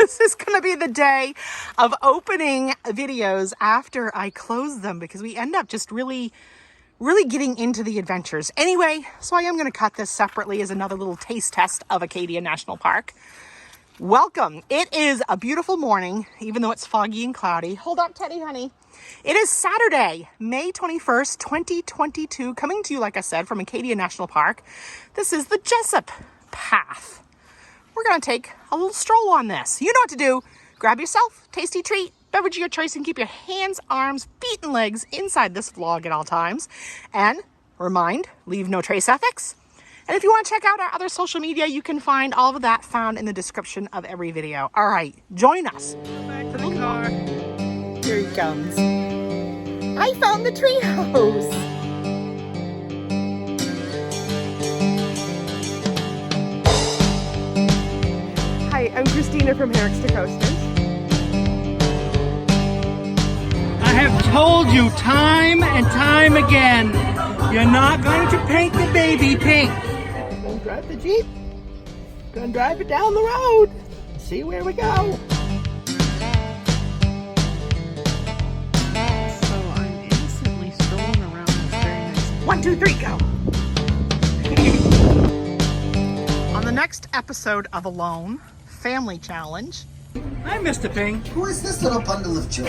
This is going to be the day of opening videos after I close them because we end up just really getting into the adventures. Anyway, so I am going to cut this separately as another little taste test of Acadia National Park. Welcome. It is a beautiful morning, even though it's foggy and cloudy. Hold up, Teddy, honey. It is Saturday, May 21st, 2022, coming to you, like I said, from Acadia National Park. This is the Jessup Path. We're going to take a little stroll on this. You know what to do. Grab yourself a tasty treat, beverage of your choice, and keep your hands, arms, feet, and legs inside this vlog at all times. And remind, leave no trace ethics. And if you want to check out our other social media, you can find all of that found in the description of every video. All right, join us. Back to the car. Here he comes. I found the treehouse. Hi, I'm Kristina from Hammocks to Coasters. I have told you time and time again, you're not going to paint the baby pink. Gonna drive the Jeep. Gonna drive it down the road. See where we go. So I'm innocently strolling around this very nice. 1, 2, 3, go. On the next episode of Alone Family Challenge. Hi, Mr. Pink. Who is this little bundle of joy?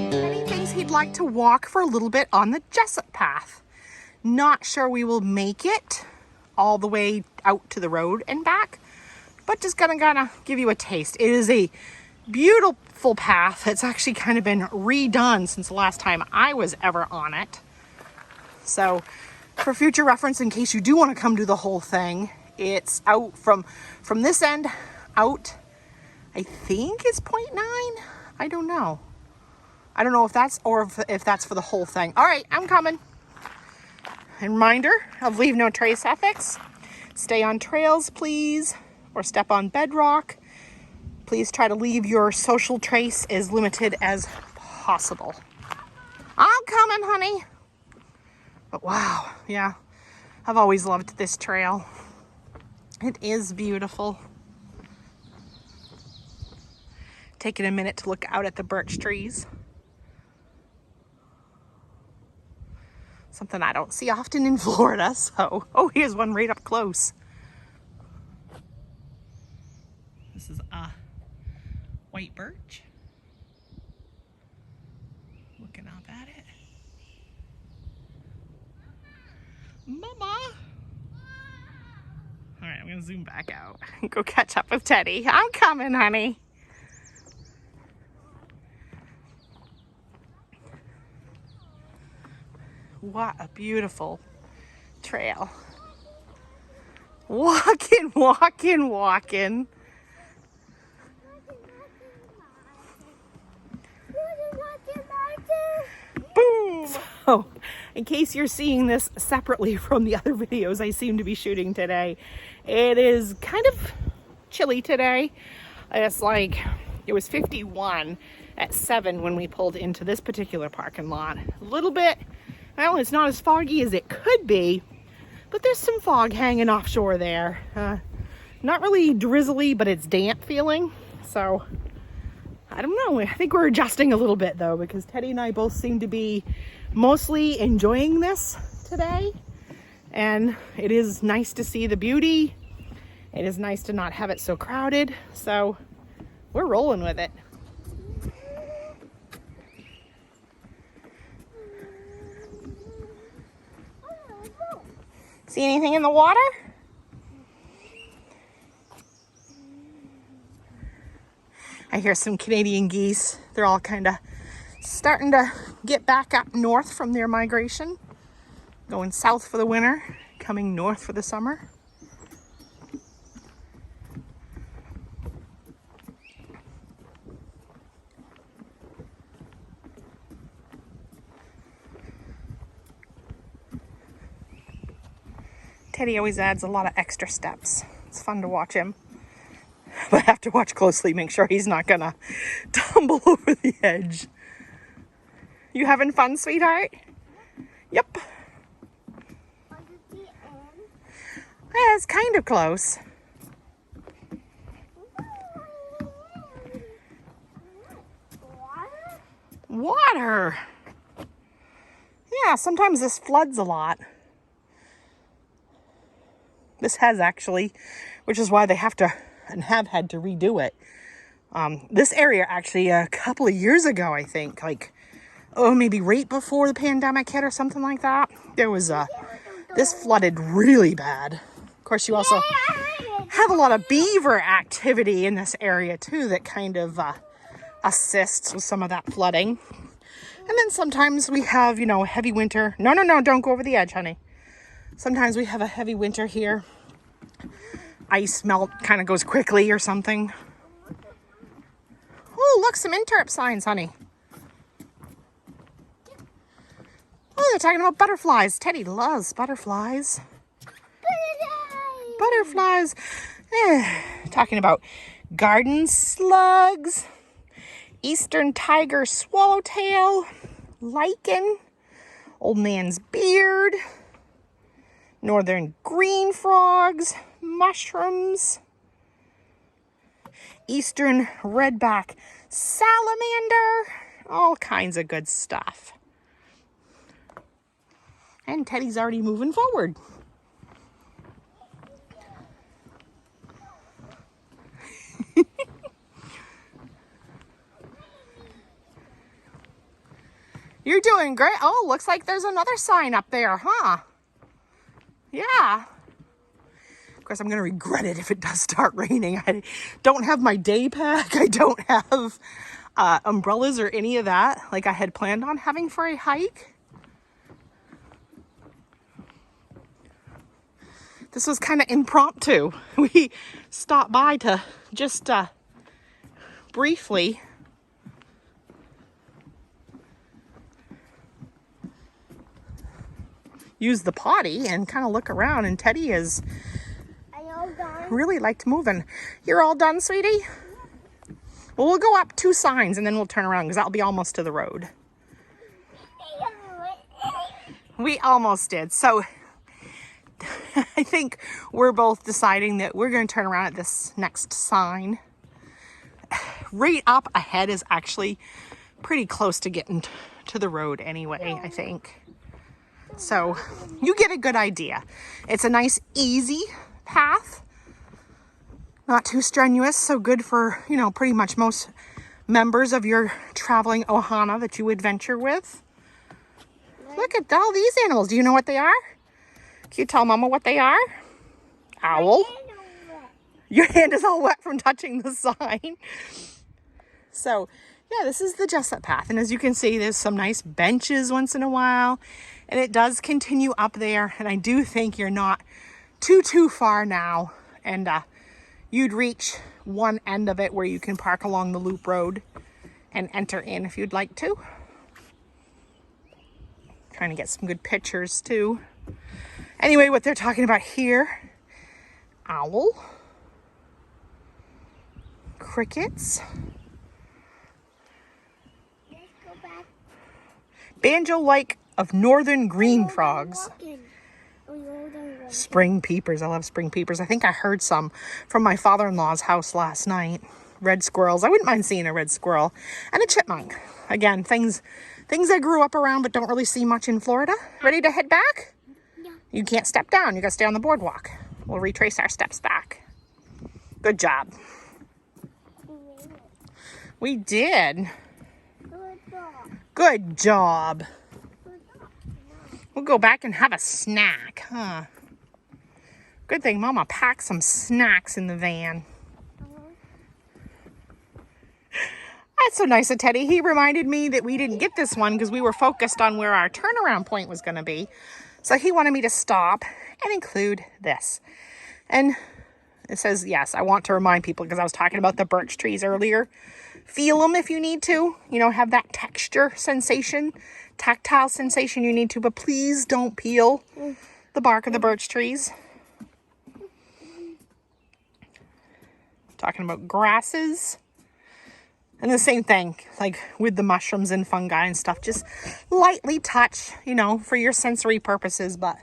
Teddy thinks he'd like to walk for a little bit on the Jessup Path. Not sure we will make it all the way out to the road and back, but just gonna give you a taste. It is a beautiful path. It's actually kind of been redone since the last time I was ever on it. So for future reference, in case you do want to come do the whole thing, it's out from this end out, I think it's 0.9. I don't know. I don't know if that's, or if that's for the whole thing. All right, I'm coming. And reminder of leave no trace ethics. Stay on trails, please, or step on bedrock. Please try to leave your social trace as limited as possible. I'm coming, honey. But wow, yeah, I've always loved this trail. It is beautiful. Taking a minute to look out at the birch trees. Something I don't see often in Florida, so, oh, here's one right up close. This is a white birch. Looking up at it. Mama! All right, I'm gonna zoom back out and go catch up with Teddy. I'm coming, honey. What a beautiful trail. Walking, walking, walking. Boom! So, in case you're seeing this separately from the other videos I seem to be shooting today, it is kind of chilly today. It's like, it was 51 at 7 when we pulled into this particular parking lot. A little bit, well, it's not as foggy as it could be, but there's some fog hanging offshore there. Not really drizzly, but it's damp feeling. So, I don't know. I think we're adjusting a little bit though, because Teddy and I both seem to be mostly enjoying this today. And it is nice to see the beauty. It is nice to not have it so crowded. So we're rolling with it. See anything in the water? I hear some Canadian geese. They're all kind of starting to get back up north from their migration. Going south for the winter, coming north for the summer. Teddy always adds a lot of extra steps. It's fun to watch him. But I have to watch closely, make sure he's not gonna tumble over the edge. You having fun, sweetheart? Yep. Yeah, it's kind of close. Water. Yeah, sometimes this floods a lot. This has actually, which is why they have to and have had to redo it. This area actually a couple of years ago, I think, like, oh, maybe right before the pandemic hit or something like that, there was this flooded really bad. Of course, you also have a lot of beaver activity in this area too that kind of assists with some of that flooding. And then sometimes we have, you know, a heavy winter. No, don't go over the edge, honey. Sometimes we have a heavy winter here. Ice melt kind of goes quickly or something. Oh, look, some interrupt signs, honey. Oh, they're talking about butterflies. Teddy loves butterflies. Butterflies. Talking about garden slugs, eastern tiger swallowtail, lichen, old man's beard, northern green frogs, mushrooms, eastern redback salamander, all kinds of good stuff. And Teddy's already moving forward. You're doing great. Oh, looks like there's another sign up there, huh? Yeah. Of course, I'm going to regret it if it does start raining. I don't have my day pack. I don't have umbrellas or any of that like I had planned on having for a hike. This was kind of impromptu. We stopped by to just briefly use the potty and kind of look around, and Teddy is really liked moving. You're all done, sweetie? Well, we'll go up 2 signs and then we'll turn around because that'll be almost to the road. We almost did. So I think we're both deciding that we're going to turn around at this next sign. Right up ahead is actually pretty close to getting to the road anyway, I think. So you get a good idea. It's a nice, easy path. Not too strenuous, so good for, you know, pretty much most members of your traveling ohana that you would venture with. Look at all these animals. Do you know what they are? Can you tell Mama what they are? Owl. Your hand is all wet from touching the sign. So, yeah, this is the Jessup Path. And as you can see, there's some nice benches once in a while. And it does continue up there. And I do think you're not too far now. And you'd reach one end of it where you can park along the loop road and enter in if you'd like to. Trying to get some good pictures too. Anyway, what they're talking about here, owl, crickets, banjo-like of northern green frogs, spring peepers. I love spring peepers. I think I heard some from my father-in-law's house last night. Red squirrels. I wouldn't mind seeing a red squirrel and a chipmunk. Again, things I grew up around but don't really see much in Florida. Ready to head back? Yeah. You can't step down. You got to stay on the boardwalk. We'll retrace our steps back. Good job. We did. Good job. We'll go back and have a snack, huh? Good thing Mama packed some snacks in the van. That's so nice of Teddy. He reminded me that we didn't get this one because we were focused on where our turnaround point was going to be. So he wanted me to stop and include this. And it says, yes, I want to remind people because I was talking about the birch trees earlier. Feel them if you need to. You know, have that texture sensation, tactile sensation you need to. But please don't peel the bark of the birch trees. talking about grasses. And the same thing, like with the mushrooms and fungi and stuff, just lightly touch, you know, for your sensory purposes, but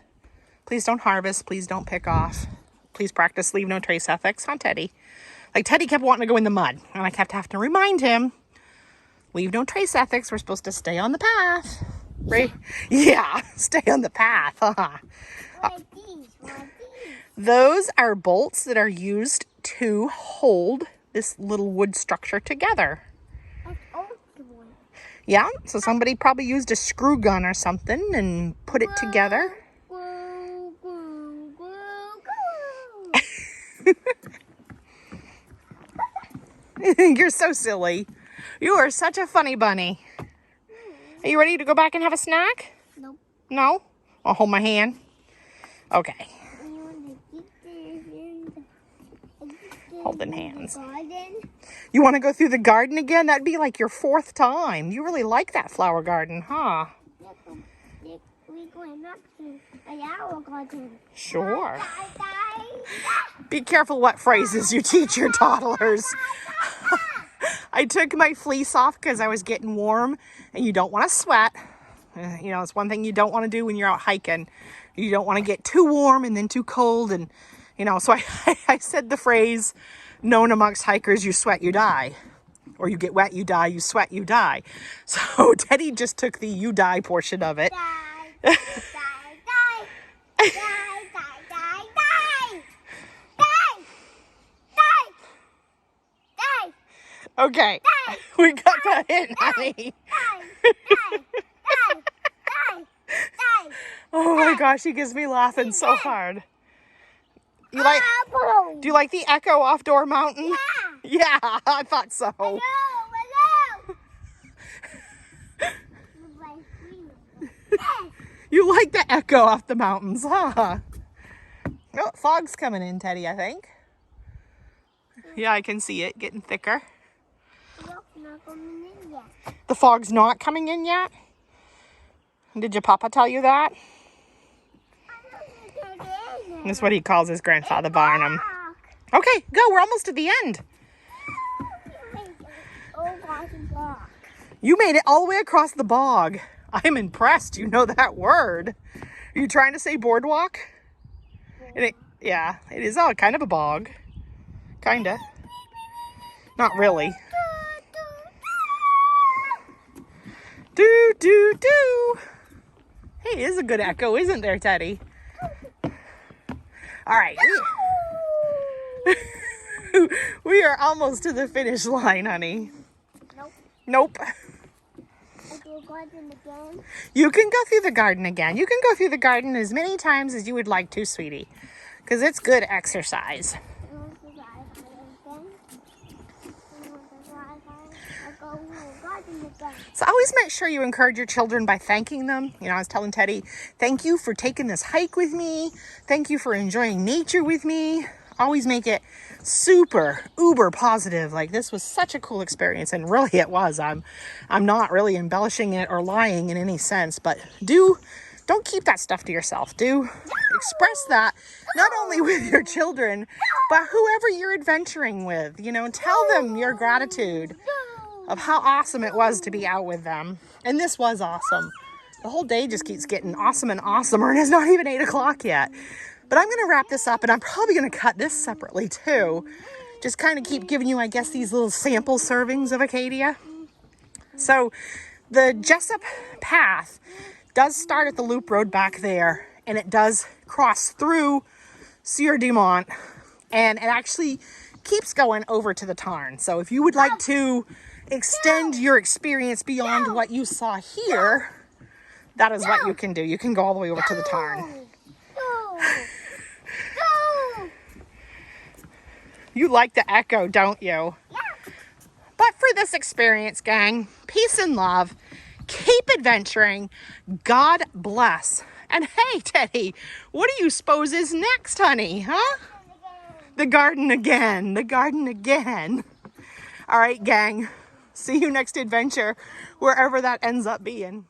please don't harvest, please don't pick off. Please practice leave no trace ethics, huh, Teddy? Like, Teddy kept wanting to go in the mud, and I kept having to remind him, leave no trace ethics, we're supposed to stay on the path. Right? Yeah, stay on the path. Those are bolts that are used to hold this little wood structure together. Yeah, so somebody probably used a screw gun or something and put it together. You're so silly. You are such a funny bunny. Are you ready to go back and have a snack? Nope. No? I'll hold my hand. Okay. Holding hands. You want to go through the garden again? That'd be like your 4th time. You really like that flower garden, huh? Sure. Be careful what phrases you teach your toddlers. I took my fleece off because I was getting warm, and you don't want to sweat. You know, it's one thing you don't want to do when you're out hiking. You don't want to get too warm and then too cold, and you know, so I said the phrase known amongst hikers, you sweat, you die. Or you get wet, you die, you sweat, you die. So Teddy just took the you die portion of it. Okay, we got that in, honey. Oh my gosh, he gives me laughing so hard. You like? Do you like the echo off Door Mountain? Yeah, I thought so. You like the echo off the mountains, huh? Oh, fog's coming in, Teddy, I think. Yeah, I can see it getting thicker. The fog's not coming in yet? Did your papa tell you that? That's what he calls his grandfather Varnum. Okay, go. We're almost to the end. You made it all the way across the bog. I'm impressed. You know that word. Are you trying to say boardwalk? Yeah, it is all kind of a bog. Kinda. Not really. Do, do, do. Hey, it is a good echo, isn't there, Teddy? All right. We are almost to the finish line, honey. Nope. You can go through the garden again. You can go through the garden as many times as you would like to, sweetie, because it's good exercise. So always make sure you encourage your children by thanking them. You know, I was telling Teddy, thank you for taking this hike with me. Thank you for enjoying nature with me. Always make it super uber positive. Like, this was such a cool experience, and really it was. I'm not really embellishing it or lying in any sense, but don't keep that stuff to yourself. Do express that not only with your children, but whoever you're adventuring with. You know, tell them your gratitude of how awesome it was to be out with them. And this was awesome. The whole day just keeps getting awesome and awesomer, and it's not even 8 o'clock yet. But I'm going to wrap this up, and I'm probably going to cut this separately too. Just kind of keep giving you, I guess, these little sample servings of Acadia. So the Jessup Path does start at the loop road back there, and it does cross through Sieur de Mont, and it actually keeps going over to the Tarn. So if you would like to extend your experience beyond what you saw here, that is what you can do. You can go all the way over to the Tarn. You like the echo, don't you? Yeah. But for this experience, gang, peace and love. Keep adventuring. God bless. And hey, Teddy, what do you suppose is next, honey? Huh? The garden again. The garden again. All right, gang. See you next adventure, wherever that ends up being.